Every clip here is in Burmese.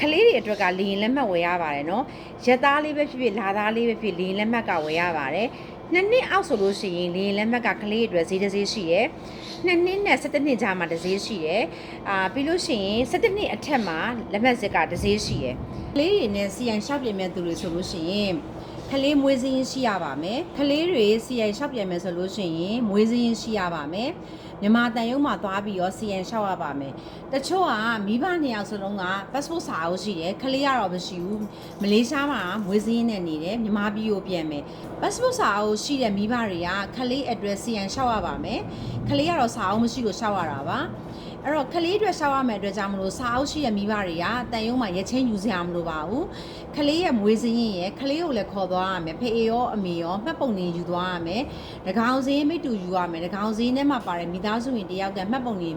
ခလေးတွေအတွက်ကလေရင်လက်မှတ်ဝယ်ရပါတယ်နော်ရက်သားလေးပဲဖြစ်ဖြစ်လာသားလေးပဲဖြစ်လေရင်လက်မှတ်ကဝယ်ရပါတယ်နှစ်အောက်ဆိုလို့ရှိရင်လေရင်လက်မှတ်ကခလေးတွေအတွက်ဈေးတစ်ဈေးရှိတယ်နှစ်နဲ့17နှစ်ကြားမှာတစ်ဈေးရှိတယ်ပြီးလို့ရှိရင်17နှစ်အထက်မှာလက်မှတ်စစ်ကတစ်ဈေးရှိတယ်ကလေးတွေနဲ့စီအိုင်ရှောက်ပြင်မဲ့သူတွေဆိုလို့ရှိရင်ကလေးမွေးစင်းရှိရပါမယ်ကလေးတွေစီအိုင်ရှောက်ပြင်မဲ့ဆိုလို့ရှိရင်မွေးစင်းရှိရပါမယ်မြန်မာတန်ရုံးမှာသွားပြီးတော့စီအိုင်ရှောက်ရပါမယ်တချို့ကမိဘနှစ်ယောက်စလုံးက passport စာအုပ်ရှိတယ်ကလေးကတော့မရှိဘူးမလေးရှားမှာမွေးစင်းနဲ့နေတယ်မြန်မာပြည်ကိုပြန်မယ် passport စာအုပ်ရှိတဲ့မိဘတွေကကလေး address စီအိုင်ရှောက်ရပါမယ်ကလေးကတော့စာအုပ်မရှိလို့ရှောက်ရတာပါအဲ့တော့ကလေးအတွက်ရှောက်ရမယ့်အတွက်ကြောင့်မလို့စာအုပ်ရှိတဲ့မိဘတွေကတန်ရုံးမှာရက်ချင်းယူစရာမလိုပါဘူးကလေးရဲ့မွေးစင်းရဲ့ကလေးကိုလည်းခေါ်သွားရမယ်ဖေအေရောအမေရောမှတ်ပုံနေယူသွားရမယ်တကောင်စင်းမိတူယူရမယ်တကောင်စင်းထဲမှာပါတဲ့မိသားစုဝင်တယောက်ကမှတ်ပုံနေ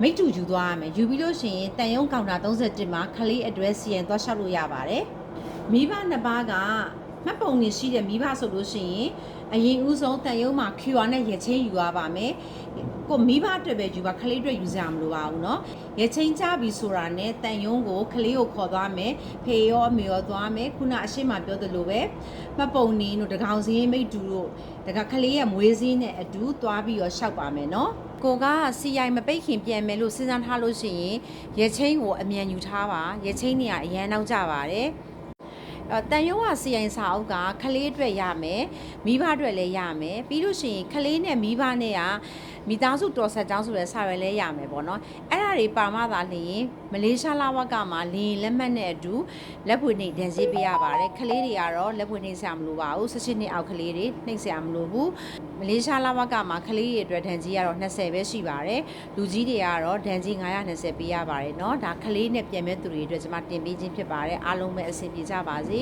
မိတူယူသွားရမယ်ယူပြီးလို့ရှိရင်တန်ရုံးကောင်တာ31မှာကလေး address စီရင်သွားရှောက်လို့ရပါတယ်မိဘနှစ်ပါးကမှတ်ပုံနေရှိတဲ့မိဘဆိုလို့ရှိရင်အရင်ဦးဆုံးတန်ရုံးမှာ QR နဲ့ရက်ချင်းယူရပါမယ်ကိုမိဘအတွက်ပဲယူပါကလေးအတွက်ယူစရာမလိုပါဘူးเนาะရက်ချင်းကြပြီဆိုတာနဲ့တန်ရုံးကိုကလေးကိုခေါ်သွားမယ်ဖေရောအမေရောသွားမယ်ခုနအရှိမပြောသလိုပဲမှတ်ပုံနေတို့တကောင်စင်းမိတူတို့တကကလေးရဲ့မွေးစင်းနဲ့အတူသွားပြီးတော့ရှောက်ပါမယ်เนาะကိုက CI မပိတ်ခင်ပြန်မယ်လို့စဉ်းစားထားလို့ရှိရင်ရက်ချင်းကိုအမြန်ယူထားပါရက်ချင်းတွေကအရန်နောက်ကြပါတယ်တန်ရုံးကစီရင်စာအုပ်ကကလေးအတွက်ရမယ်မိဘအတွက်လည်းရမယ်ပြီးလို့ရှိရင်ကလေးနဲ့မိဘနဲ့ကမိသားစုတော်ဆက်ကြောင်းဆိုတဲ့စာရွက်လည်းရမယ်ပေါ့နော်အဲ့ဒါတွေပါမှသာလျှင်မလေးရှားလဝကမှာလင်းလက်မှတ်နဲ့အတူလက်ဖွေနှိပ်ဒဏ်ကြေးပေးရပါတယ်ကလေးတွေကတော့လက်ဖွေနှိပ်ဆရာမလိုပါဘူး18နှစ်အောက်ကလေးတွေနှိပ်ဆရာမလိုဘူးမလေးရှားလဝကမှာကလေးတွေအတွက်ဒဏ်ကြေးကတော့20ပဲရှိပါတယ်လူကြီးတွေကတော့ဒဏ်ကြေး920ပေးရပါတယ်เนาะဒါကလေးနဲ့ပြန်မဲ့သူတွေအတွက်ကျွန်မတင်ပေးခြင်းဖြစ်ပါတယ်အားလုံးပဲအဆင်ပြေကြပါစေ